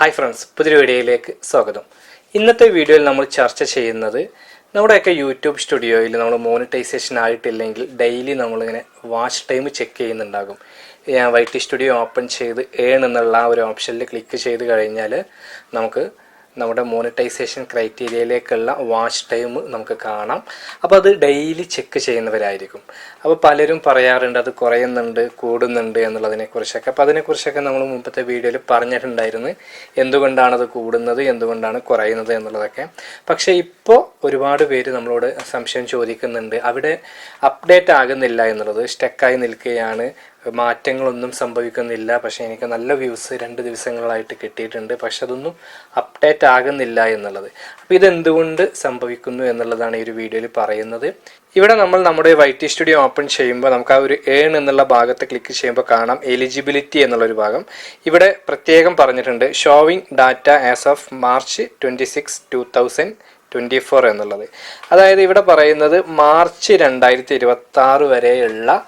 Hi friends, പുതിയൊരു വീഡിയോയിലേക്ക് സ്വാഗതം. ഇന്നത്തെ വീഡിയോയിൽ നമ്മൾ ചർച്ച ചെയ്യുന്നത് നമ്മുടെയൊക്കെ യൂട്യൂബ് സ്റ്റുഡിയോയിൽ നമ്മൾ മോണിറ്റൈസേഷൻ ആയിട്ടില്ലെങ്കിൽ ഡെയിലി നമ്മളിങ്ങനെ വാച്ച് ടൈം ചെക്ക് ചെയ്യുന്നുണ്ടാകും. ഞാൻ വൈറ്റി സ്റ്റുഡിയോ ഓപ്പൺ ചെയ്ത് ഏൺ എന്നുള്ള ആ ഒരു ഓപ്ഷനിൽ ക്ലിക്ക് ചെയ്ത് കഴിഞ്ഞാൽ നമുക്ക് നമ്മുടെ മോണിറ്റൈസേഷൻ ക്രൈറ്റീരിയയിലേക്കുള്ള വാച്ച് ടൈം നമുക്ക് കാണാം. അപ്പോൾ അത് ഡെയിലി ചെക്ക് ചെയ്യുന്നവരായിരിക്കും. അപ്പോൾ പലരും പറയാറുണ്ട് അത് കുറയുന്നുണ്ട്, കൂടുന്നുണ്ട് എന്നുള്ളതിനെക്കുറിച്ചൊക്കെ. അപ്പോൾ അതിനെക്കുറിച്ചൊക്കെ നമ്മൾ മുമ്പത്തെ വീഡിയോയിൽ പറഞ്ഞിട്ടുണ്ടായിരുന്നു, എന്തുകൊണ്ടാണത് കൂടുന്നത്, എന്തുകൊണ്ടാണ് കുറയുന്നത് എന്നുള്ളതൊക്കെ. പക്ഷേ ഇപ്പോൾ ഒരുപാട് പേര് നമ്മളോട് സംശയം ചോദിക്കുന്നുണ്ട്, അവിടെ അപ്ഡേറ്റ് ആകുന്നില്ല എന്നുള്ളത്, സ്റ്റക്കായി നിൽക്കുകയാണ്, മാറ്റങ്ങളൊന്നും സംഭവിക്കുന്നില്ല, പക്ഷേ എനിക്ക് നല്ല വ്യൂസ് 2 ദിവസങ്ങളായിട്ട് കിട്ടിയിട്ടുണ്ട്, പക്ഷെ അതൊന്നും അപ്ഡേറ്റ് ആകുന്നില്ല എന്നുള്ളത്. അപ്പോൾ ഇതെന്തുകൊണ്ട് സംഭവിക്കുന്നു എന്നുള്ളതാണ് ഈ ഒരു വീഡിയോയിൽ പറയുന്നത്. ഇവിടെ നമ്മൾ നമ്മുടെ വൈറ്റി സ്റ്റുഡിയോ ഓപ്പൺ ചെയ്യുമ്പോൾ നമുക്ക് ആ ഒരു ഏൺ എന്നുള്ള ഭാഗത്ത് ക്ലിക്ക് ചെയ്യുമ്പോൾ കാണാം എലിജിബിലിറ്റി എന്നുള്ളൊരു ഭാഗം. ഇവിടെ പ്രത്യേകം പറഞ്ഞിട്ടുണ്ട് showing data as of March 26, 2024 എന്നുള്ളത്. അതായത് ഇവിടെ പറയുന്നത് മാർച്ച് 2026 വരെയുള്ള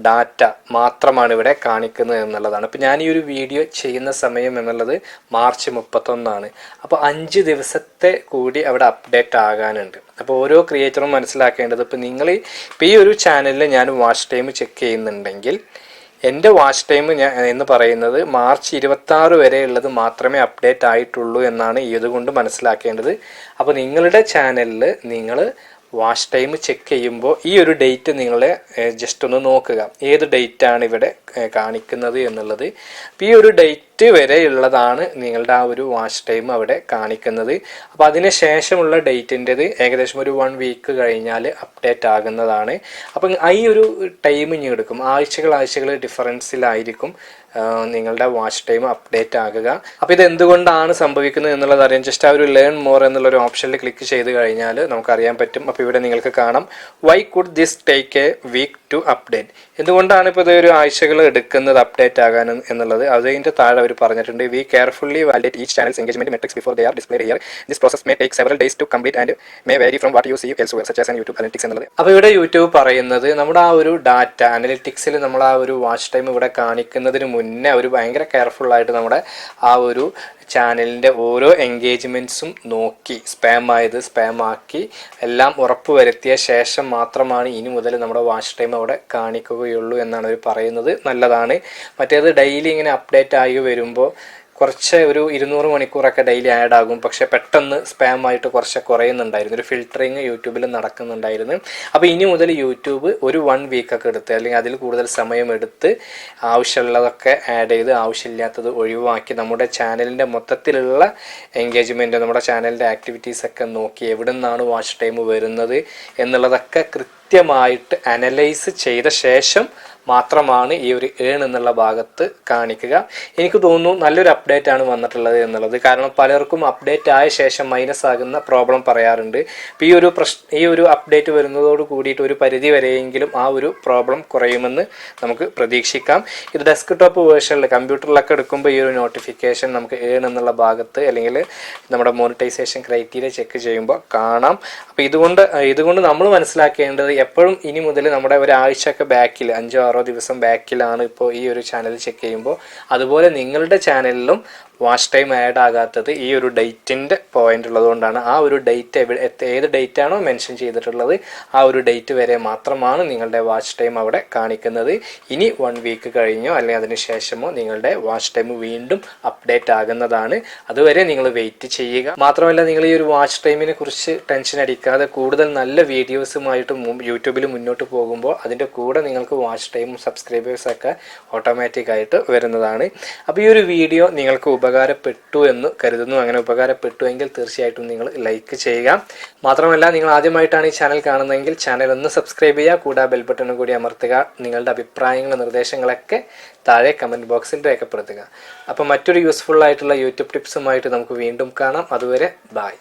ഡാറ്റ മാത്രമാണ് ഇവിടെ കാണിക്കുന്നത് എന്നുള്ളതാണ്. അപ്പോൾ ഞാൻ ഈ ഒരു വീഡിയോ ചെയ്യുന്ന സമയം എന്നുള്ളത് മാർച്ച് 31. അപ്പോൾ 5 ദിവസത്തെ കൂടി അവിടെ അപ്ഡേറ്റ് ആകാനുണ്ട്. അപ്പോൾ ഓരോ ക്രിയേറ്ററും മനസ്സിലാക്കേണ്ടത്, ഇപ്പോൾ നിങ്ങൾ ഇപ്പോൾ ഈ ഒരു ചാനലിൽ ഞാൻ വാച്ച് ടൈം ചെക്ക് ചെയ്യുന്നുണ്ടെങ്കിൽ എൻ്റെ വാച്ച് ടൈം എന്ന് പറയുന്നത് മാർച്ച് 26 വരെയുള്ളത് മാത്രമേ അപ്ഡേറ്റ് ആയിട്ടുള്ളൂ എന്നാണ് ഇതുകൊണ്ട് മനസ്സിലാക്കേണ്ടത്. അപ്പോൾ നിങ്ങളുടെ ചാനലിൽ നിങ്ങൾ വാച്ച് ടൈം ചെക്ക് ചെയ്യുമ്പോൾ ഈ ഒരു ഡേറ്റ് നിങ്ങൾ ജസ്റ്റ് ഒന്ന് നോക്കുക, ഏത് ഡേറ്റാണ് ഇവിടെ കാണിക്കുന്നത് എന്നുള്ളത്. അപ്പോൾ ഈ ഒരു ഡേറ്റ് വരെയുള്ളതാണ് നിങ്ങളുടെ ആ ഒരു വാച്ച് ടൈം അവിടെ കാണിക്കുന്നത്. അപ്പോൾ അതിന് ശേഷമുള്ള ഡേറ്റിൻ്റെത് ഏകദേശം ഒരു 1 വീക്ക് കഴിഞ്ഞാൽ അപ്ഡേറ്റ് ആകുന്നതാണ്. അപ്പം ഈ ഒരു ടൈം ഇനി എടുക്കും, ആഴ്ചകൾ ഡിഫറൻസിലായിരിക്കും നിങ്ങളുടെ വാച്ച് ടൈം അപ്ഡേറ്റ് ആകുക. അപ്പോൾ ഇത് എന്തുകൊണ്ടാണ് സംഭവിക്കുന്നത് എന്നുള്ളത് അറിയാം. ജസ്റ്റ് ആ ഒരു ലേൺ മോർ എന്നുള്ളൊരു ഓപ്ഷനിൽ ക്ലിക്ക് ചെയ്ത് കഴിഞ്ഞാൽ നമുക്കറിയാൻ പറ്റും. അപ്പോൾ ഇവിടെ നിങ്ങൾക്ക് കാണാം why could this take a week to update, എന്തുകൊണ്ടാണ് ഇപ്പോൾ ഇത് ഒരു ആഴ്ചകൾ എടുക്കുന്നത് അപ്ഡേറ്റ് ആകാൻ എന്നുള്ളത്. അതിൻ്റെ താഴെ അവർ പറഞ്ഞിട്ടുണ്ട് we carefully validate each channels engagement metrics before they are displayed here. This process may take several days to complete and may vary from what you see elsewhere such as YouTube analytics എന്നുള്ളത്. അപ്പോൾ ഇവിടെ YouTube പറയുന്നത് നമ്മുടെ ആ ഒരു data അനലിറ്റിക്സിൽ നമ്മൾ ആ ഒരു വാച്ച് ടൈം ഇവിടെ കാണിക്കുന്നതിന് മുന്നേ അവർ ഭയങ്കര കെയർഫുൾ ആയിട്ട് നമ്മുടെ ആ ഒരു ചാനലിൻ്റെ ഓരോ എൻഗേജ്മെൻറ്റ്സും നോക്കി സ്പാം ആക്കി എല്ലാം ഉറപ്പ് വരുത്തിയ ശേഷം മാത്രമാണ് ഇനി മുതൽ നമ്മുടെ വാച്ച് ടൈം അവിടെ കാണിക്കുകയുള്ളൂ എന്നാണ് അവർ പറയുന്നത്. നല്ലതാണ്. മറ്റേത് ഡെയിലി ഇങ്ങനെ അപ്ഡേറ്റ് ആയി വരുമ്പോൾ കുറച്ച് ഒരു 200 മണിക്കൂറൊക്കെ ഡെയിലി ആഡ് ആകും, പക്ഷെ പെട്ടെന്ന് സ്പാം ആയിട്ട് കുറച്ച് കുറയുന്നുണ്ടായിരുന്നു. ഒരു ഫിൽറ്ററിങ് യൂട്യൂബിൽ നടക്കുന്നുണ്ടായിരുന്നു. അപ്പോൾ ഇനി മുതൽ യൂട്യൂബ് ഒരു 1 വീക്കൊക്കെ എടുത്ത് അല്ലെങ്കിൽ അതിൽ കൂടുതൽ സമയം എടുത്ത് ആവശ്യമുള്ളതൊക്കെ ആഡ് ചെയ്ത് ആവശ്യമില്ലാത്തത് ഒഴിവാക്കി നമ്മുടെ ചാനലിൻ്റെ മൊത്തത്തിലുള്ള എൻഗേജ്മെൻറ്റ്, നമ്മുടെ ചാനലിൻ്റെ ആക്ടിവിറ്റീസൊക്കെ നോക്കി എവിടെ നിന്നാണ് വാച്ച് ടൈം വരുന്നത് എന്നുള്ളതൊക്കെ കൃത്യമായിട്ട് അനലൈസ് ചെയ്ത ശേഷം മാത്രമാണ് ഈ ഒരു ഏൺ എന്നുള്ള ഭാഗത്ത് കാണിക്കുക. എനിക്ക് തോന്നുന്നു നല്ലൊരു അപ്ഡേറ്റ് ആണ് വന്നിട്ടുള്ളത് എന്നുള്ളത്. കാരണം പലർക്കും അപ്ഡേറ്റ് ആയ ശേഷം മൈനസ് ആകുന്ന പ്രോബ്ലം പറയാറുണ്ട്. അപ്പോൾ ഈ ഒരു അപ്ഡേറ്റ് വരുന്നതോട് കൂടിയിട്ട് ഒരു പരിധി വരെയെങ്കിലും ആ ഒരു പ്രോബ്ലം കുറയുമെന്ന് നമുക്ക് പ്രതീക്ഷിക്കാം. ഇത് ഡെസ്ക്ടോപ്പ് വേർഷനിൽ കമ്പ്യൂട്ടറിലൊക്കെ എടുക്കുമ്പോൾ ഈ ഒരു നോട്ടിഫിക്കേഷൻ നമുക്ക് ഏൺ എന്നുള്ള ഭാഗത്ത് അല്ലെങ്കിൽ നമ്മുടെ മോണിറ്റൈസേഷൻ ക്രൈറ്റീരിയ ചെക്ക് ചെയ്യുമ്പോൾ കാണാം. അപ്പോൾ ഇതുകൊണ്ട് നമ്മൾ മനസ്സിലാക്കേണ്ടത് എപ്പോഴും ഇനി മുതൽ നമ്മുടെ ഒരാഴ്ചയൊക്കെ ബാക്കിൽ 5-6 ദിവസം ബാക്കിലാണ് ഇപ്പോൾ ഈ ഒരു ചാനൽ ചെക്ക് ചെയ്യുമ്പോൾ, അതുപോലെ നിങ്ങളുടെ ചാനലിലും വാച്ച് ടൈം ആഡ് ആകാത്തത് ഈ ഒരു ഡേറ്റിൻ്റെ പോയിന്റ് ഉള്ളതുകൊണ്ടാണ്. ആ ഒരു ഡേറ്റ് ഏത് ഡേറ്റ് ആണോ മെൻഷൻ ചെയ്തിട്ടുള്ളത് ആ ഒരു ഡേറ്റ് വരെ മാത്രമാണ് നിങ്ങളുടെ വാച്ച് ടൈം അവിടെ കാണിക്കുന്നത്. ഇനി 1 വീക്ക് കഴിഞ്ഞോ അല്ലെങ്കിൽ അതിന് ശേഷമോ നിങ്ങളുടെ വാച്ച് ടൈം വീണ്ടും അപ്ഡേറ്റ് ആകുന്നതാണ്. അതുവരെ നിങ്ങൾ വെയിറ്റ് ചെയ്യുക. മാത്രമല്ല, നിങ്ങൾ ഈ ഒരു വാച്ച് ടൈമിനെ കുറിച്ച് ടെൻഷൻ അടിക്കാതെ കൂടുതൽ നല്ല വീഡിയോസുമായിട്ട് യൂട്യൂബിൽ മുന്നോട്ട് പോകുമ്പോൾ അതിൻ്റെ കൂടെ നിങ്ങൾക്ക് വാച്ച് ടൈമും സബ്സ്ക്രൈബേഴ്സൊക്കെ ഓട്ടോമാറ്റിക്കായിട്ട് വരുന്നതാണ്. അപ്പോൾ ഈ ഒരു വീഡിയോ നിങ്ങൾക്ക് ഉപകാരപ്പെട്ടു എന്ന് കരുതുന്നു. അങ്ങനെ ഉപകാരപ്പെട്ടുവെങ്കിൽ തീർച്ചയായിട്ടും നിങ്ങൾ ലൈക്ക് ചെയ്യുക. മാത്രമല്ല, നിങ്ങൾ ആദ്യമായിട്ടാണ് ഈ ചാനൽ കാണുന്നതെങ്കിൽ ചാനൽ ഒന്ന് സബ്സ്ക്രൈബ് ചെയ്യുക. കൂടാതെ ബെൽ ബട്ടണും കൂടി അമർത്തുക. നിങ്ങളുടെ അഭിപ്രായങ്ങളും നിർദ്ദേശങ്ങളൊക്കെ താഴെ കമൻറ്റ് ബോക്സിൽ രേഖപ്പെടുത്തുക. അപ്പോൾ മറ്റൊരു യൂസ്ഫുൾ ആയിട്ടുള്ള യൂട്യൂബ് ടിപ്സുമായിട്ട് നമുക്ക് വീണ്ടും കാണാം. അതുവരെ ബൈ.